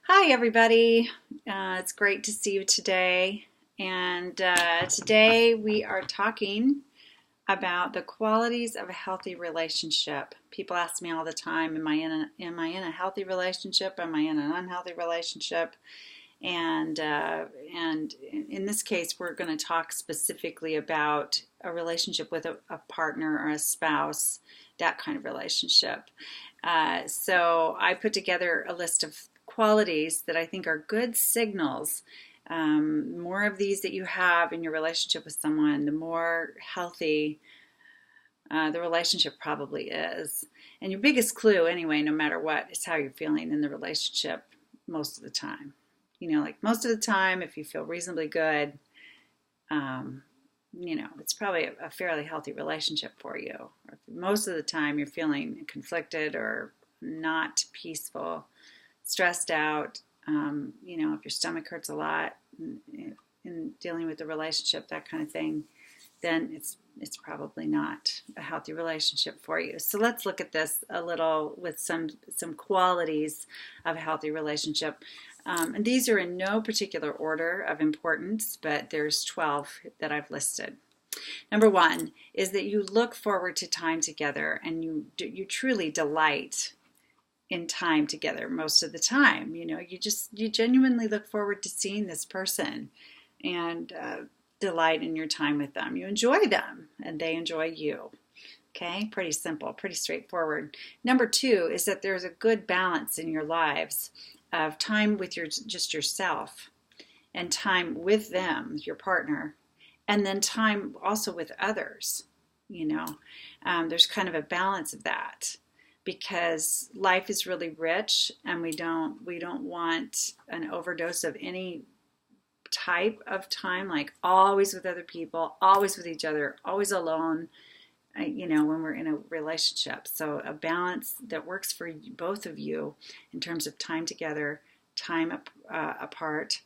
Hi, everybody. It's great to see you today. And today we are talking about the qualities of a healthy relationship. People ask me all the time, am I in a healthy relationship? Am I in an unhealthy relationship? And in this case, we're going to talk specifically about a relationship with a partner or a spouse, that kind of relationship. So I put together a list of qualities that I think are good signals. More of these that you have in your relationship with someone, the more healthy the relationship probably is. And your biggest clue, anyway, no matter what, is how you're feeling in the relationship most of the time. Like most of the time, if you feel reasonably good, um, it's probably a fairly healthy relationship for you. Or if most of the time you're feeling conflicted or not peaceful, stressed out, if your stomach hurts a lot in dealing with the relationship, that kind of thing, then it's probably not a healthy relationship for you. So let's look at this a little with some qualities of a healthy relationship. And these are in no particular order of importance, but there's 12 that I've listed. Number one is that you look forward to time together and you truly delight in time together most of the time. You genuinely look forward to seeing this person and delight in your time with them. You enjoy them and they enjoy you. Okay, pretty simple, pretty straightforward. Number two is that there's a good balance in your lives of time with just yourself and time with them, your partner, and then time also with others. There's kind of a balance of that because life is really rich and we don't want an overdose of any type of time, like always with other people, always with each other, always alone, when we're in a relationship. So a balance that works for both of you in terms of time together, time apart,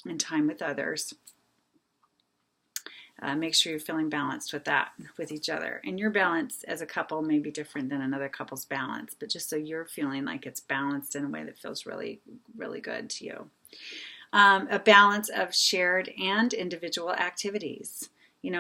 and time with others. Make sure you're feeling balanced with that, with each other. And your balance as a couple may be different than another couple's balance, but just so you're feeling like it's balanced in a way that feels really, really good to you. A balance of shared and individual activities.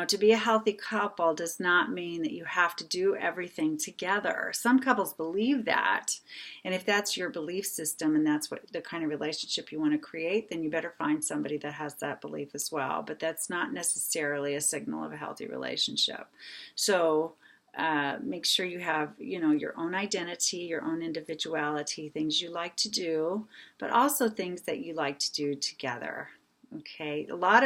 To be a healthy couple does not mean that you have to do everything together. Some couples believe that, and if that's your belief system and that's what the kind of relationship you want to create, then you better find somebody that has that belief as well. But that's not necessarily a signal of a healthy relationship. So make sure you have, your own identity, your own individuality, things you like to do, but also things that you like to do together. Okay, a lot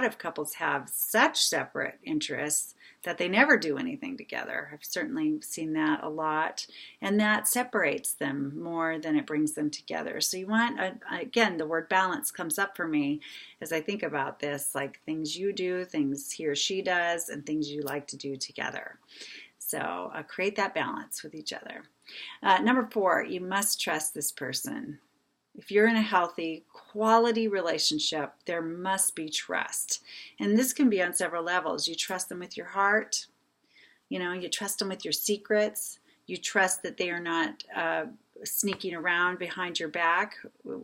of couples have such separate interests that they never do anything together. I've certainly seen that a lot, and that separates them more than it brings them together. So you want, again, the word balance comes up for me as I think about this, like things you do, things he or she does, and things you like to do together. So create that balance with each other. Number 4, you must trust this person. If you're in a healthy, quality relationship, there must be trust. And this can be on several levels. You trust them with your heart. You trust them with your secrets. You trust that they are not sneaking around behind your back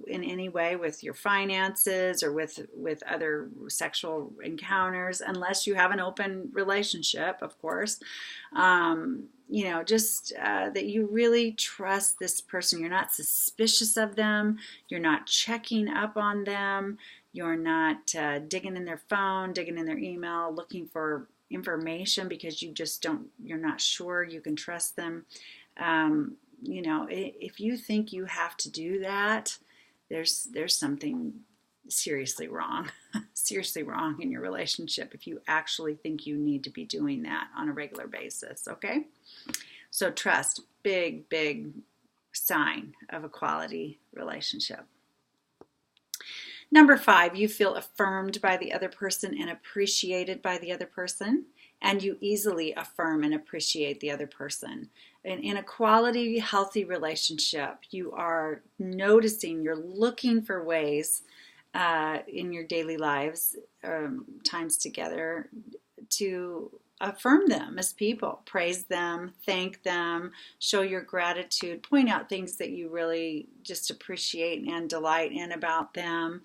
in any way with your finances or with other sexual encounters, unless you have an open relationship, of course. That you really trust this person. You're not suspicious of them. You're not checking up on them. You're not digging in their phone, digging in their email, looking for information because you're not sure you can trust them. If you think you have to do that, there's something seriously wrong in your relationship if you actually think you need to be doing that on a regular basis. Okay, so trust, big sign of a quality relationship. Number 5, you feel affirmed by the other person and appreciated by the other person, and you easily affirm and appreciate the other person. In a quality, healthy relationship, you are noticing, you're looking for ways in your daily lives, times together, to affirm them as people, praise them, thank them, show your gratitude, point out things that you really just appreciate and delight in about them.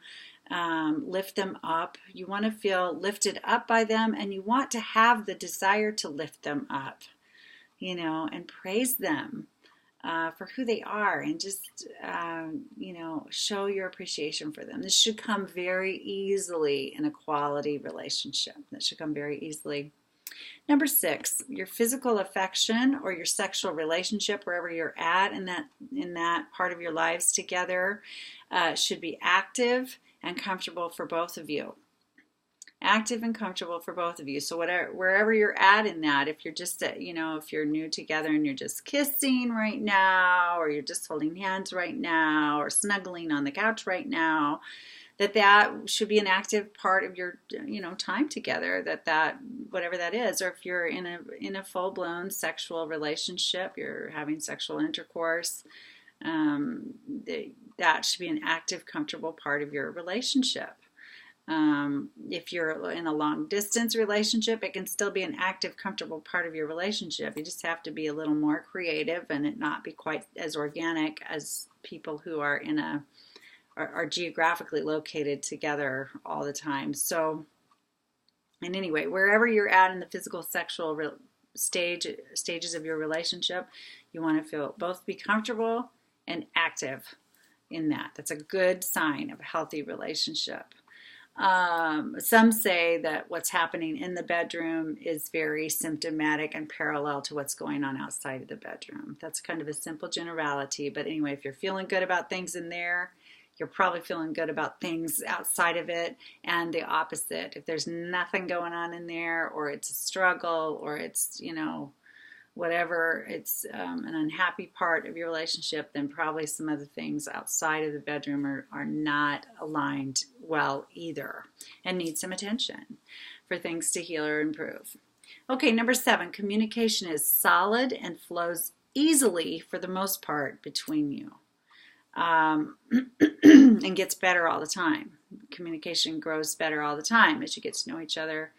Lift them up. You want to feel lifted up by them, and you want to have the desire to lift them up, and praise them for who they are, and just, show your appreciation for them. This should come very easily in a quality relationship. That should come very easily. Number 6, your physical affection or your sexual relationship, wherever you're at in that part of your lives together, should be active and comfortable for both of you. Active and comfortable for both of you. So wherever you're at in that, if you're just, if you're new together and you're just kissing right now, or you're just holding hands right now, or snuggling on the couch right now, that should be an active part of your, time together, that whatever that is. Or if you're in a full-blown sexual relationship, you're having sexual intercourse, that should be an active, comfortable part of your relationship. If you're in a long-distance relationship, it can still be an active, comfortable part of your relationship. You just have to be a little more creative and it not be quite as organic as people who are are geographically located together all the time. So, and anyway, wherever you're at in the physical, sexual stages of your relationship, you want to feel both be comfortable and active in that. That's a good sign of a healthy relationship. Some say that what's happening in the bedroom is very symptomatic and parallel to what's going on outside of the bedroom. That's kind of a simple generality. But anyway, if you're feeling good about things in there, you're probably feeling good about things outside of it, and the opposite. If there's nothing going on in there, or it's a struggle, or it's, whatever, it's an unhappy part of your relationship, then probably some other things outside of the bedroom are not aligned well either, and need some attention for things to heal or improve. Okay, number 7, communication is solid and flows easily for the most part between you. And gets better all the time. Communication grows better all the time as you get to know each other.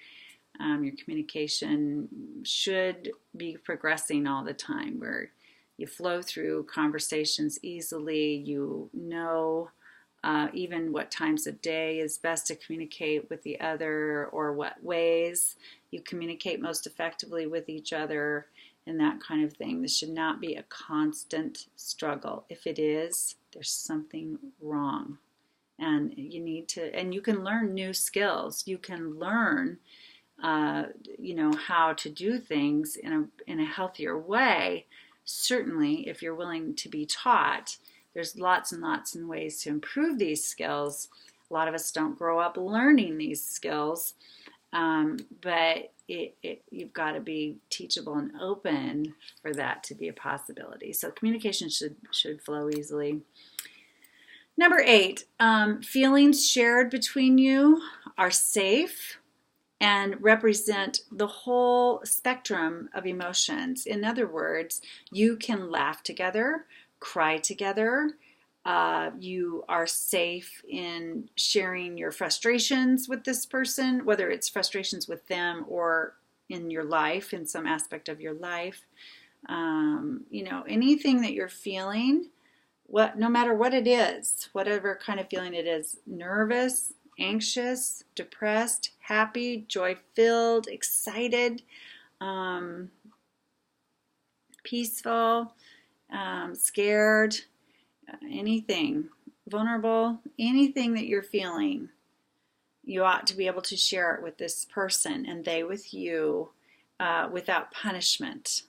Your communication should be progressing all the time, where you flow through conversations easily. You know even what times of day is best to communicate with the other, or what ways you communicate most effectively with each other, and that kind of thing. This should not be a constant struggle. If it is, there's something wrong. And you can learn new skills. You can learn, how to do things in a healthier way. Certainly, if you're willing to be taught, there's lots and lots of ways to improve these skills. A lot of us don't grow up learning these skills, but you've got to be teachable and open for that to be a possibility. So communication should flow easily. Number 8, feelings shared between you are safe and represent the whole spectrum of emotions. In other words, you can laugh together, cry together. You are safe in sharing your frustrations with this person, whether it's frustrations with them or in your life, in some aspect of your life. Anything that you're feeling, no matter what it is, whatever kind of feeling it is, nervous, anxious, depressed, happy, joy-filled, excited, peaceful, scared, anything, vulnerable, anything that you're feeling, you ought to be able to share it with this person and they with you, without punishment.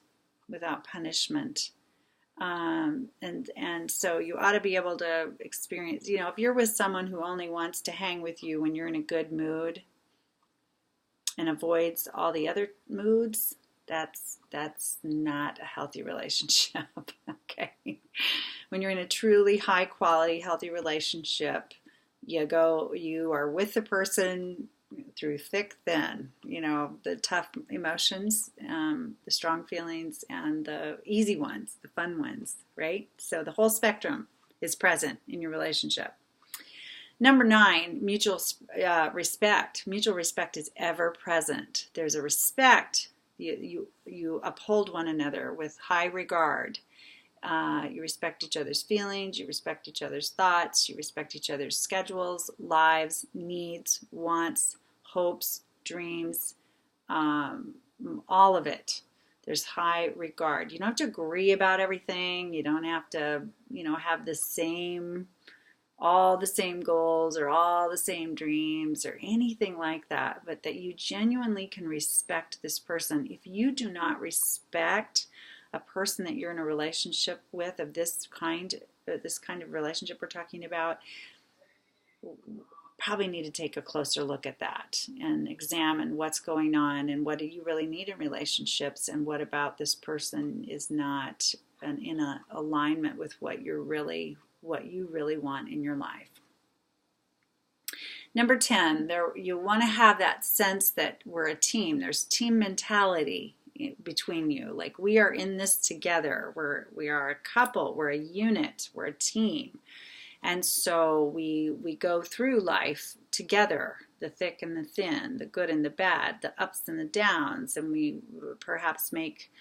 And so you ought to be able to experience, if you're with someone who only wants to hang with you when you're in a good mood and avoids all the other moods, that's not a healthy relationship. Okay. When you're in a truly high quality, healthy relationship, you are with the person through thick, thin, the tough emotions, the strong feelings, and the easy ones, the fun ones, right? So the whole spectrum is present in your relationship. Number 9, mutual respect. Mutual respect is ever present. There's a respect You uphold one another with high regard. You respect each other's feelings, you respect each other's thoughts, you respect each other's schedules, lives, needs, wants, hopes, dreams, all of it. There's high regard. You don't have to agree about everything. You don't have to, have all the same goals or all the same dreams or anything like that, but that you genuinely can respect this person. If you do not respect a person that you're in a relationship with of this kind of relationship we're talking about, probably need to take a closer look at that and examine what's going on and what do you really need in relationships, and what about this person is not in a alignment with what you really want in your life. Number 10, you want to have that sense that we're a team. There's team mentality between you. Like, we are in this together. We are a couple. We're a unit. We're a team. And so we go through life together, the thick and the thin, the good and the bad, the ups and the downs, and we perhaps make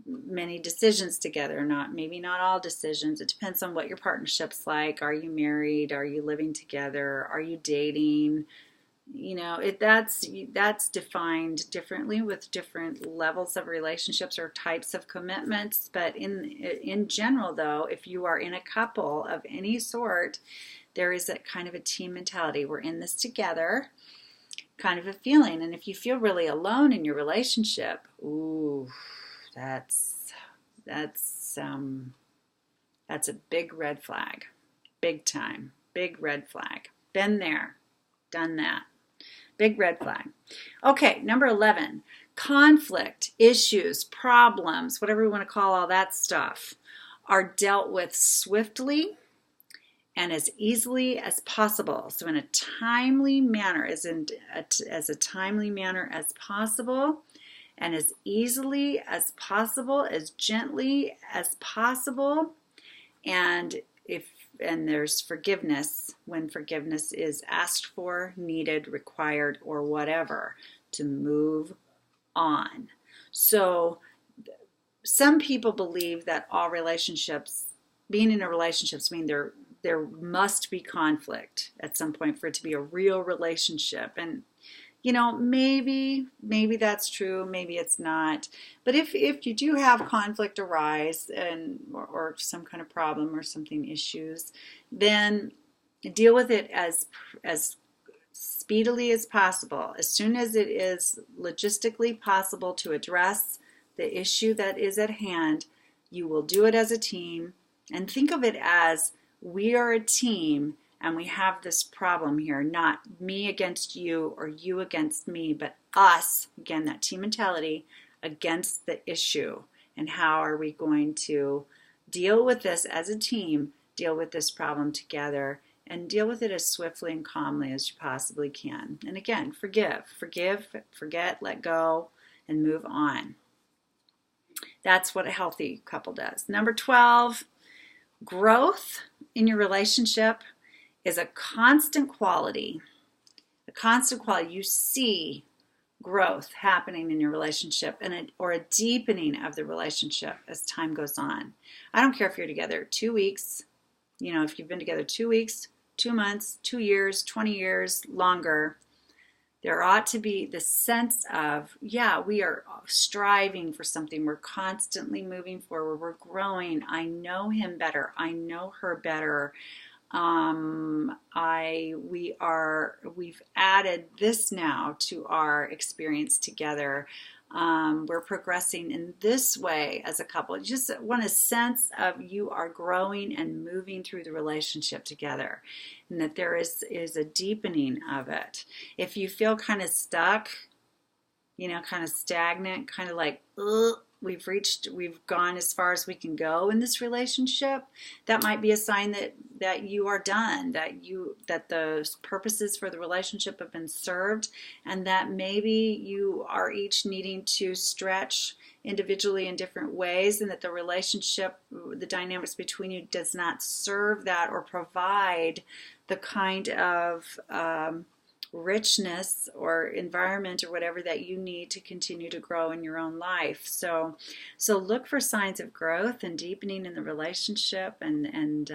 many decisions together. Maybe not all decisions. It depends on what your partnership's like. Are you married? Are you living together? Are you dating? That's defined differently with different levels of relationships or types of commitments. But in general, though, if you are in a couple of any sort, there is a kind of a team mentality. We're in this together, kind of a feeling. And if you feel really alone in your relationship, ooh, that's a big red flag, big time, big red flag. Been there, done that. Big red flag. Okay, number 11, conflict, issues, problems, whatever we want to call all that stuff, are dealt with swiftly and as easily as possible. So in a timely manner, as timely manner as possible, and as easily as possible, as gently as possible, and there's forgiveness when forgiveness is asked for, needed, required, or whatever, to move on. So some people believe that all relationships, being in a relationship, mean there must be conflict at some point for it to be a real relationship. And maybe that's true, maybe it's not. But if you do have conflict arise or some kind of problem or something issues, then deal with it as speedily as possible. As soon as it is logistically possible to address the issue that is at hand, you will do it as a team. And think of it as, we are a team and we have this problem here, not me against you or you against me, but us, again, that team mentality, against the issue. And how are we going to deal with this as a team, deal with this problem together, and deal with it as swiftly and calmly as you possibly can. And again, forgive, forget, let go, and move on. That's what a healthy couple does. Number 12, growth in your relationship is a constant quality. A constant quality. You see growth happening in your relationship or a deepening of the relationship as time goes on. I don't care if you're together 2 weeks, if you've been together 2 weeks, 2 months, 2 years, 20 years, longer. There ought to be the sense of, we are striving for something. We're constantly moving forward. We're growing. I know him better. I know her better. We've added this now to our experience together. We're progressing in this way as a couple. You just want a sense of you are growing and moving through the relationship together, and that there is a deepening of it. If you feel kind of stuck, kind of stagnant, kind of like, we've gone as far as we can go in this relationship, that might be a sign that you are done, that the purposes for the relationship have been served, and that maybe you are each needing to stretch individually in different ways, and that the relationship, the dynamics between you, does not serve that or provide the kind of richness or environment or whatever that you need to continue to grow in your own life. So look for signs of growth and deepening in the relationship, and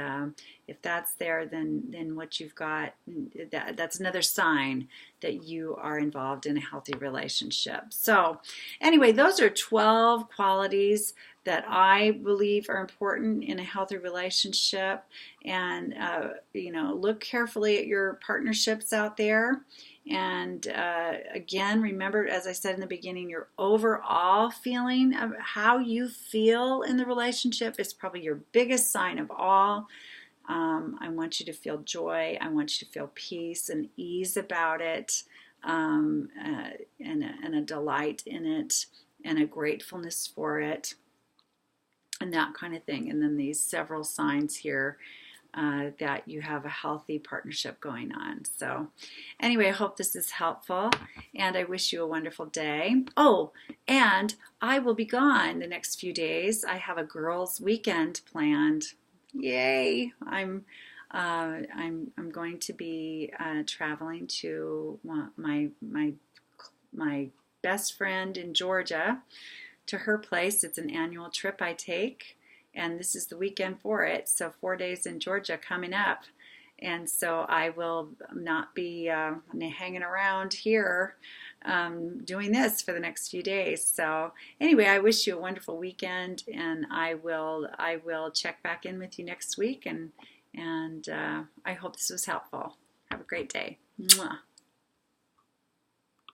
if that's there, then what you've got, that's another sign that you are involved in a healthy relationship. So anyway, those are 12 qualities that I believe are important in a healthy relationship. And look carefully at your partnerships out there. And again, remember, as I said in the beginning, your overall feeling of how you feel in the relationship is probably your biggest sign of all. I want you to feel joy. I want you to feel peace and ease about it, and a delight in it, and a gratefulness for it, and that kind of thing. And then these several signs here that you have a healthy partnership going on. So anyway, I hope this is helpful, and I wish you a wonderful day. Oh, and I will be gone the next few days. I have a girls' weekend planned. Yay! I'm going to be traveling to my best friend in Georgia, to her place. It's an annual trip I take, and this is the weekend for it. So 4 days in Georgia coming up, and so I will not be hanging around here doing this for the next few days. So anyway, I wish you a wonderful weekend, and I will check back in with you next week, and I hope this was helpful. Have a great day. Mwah.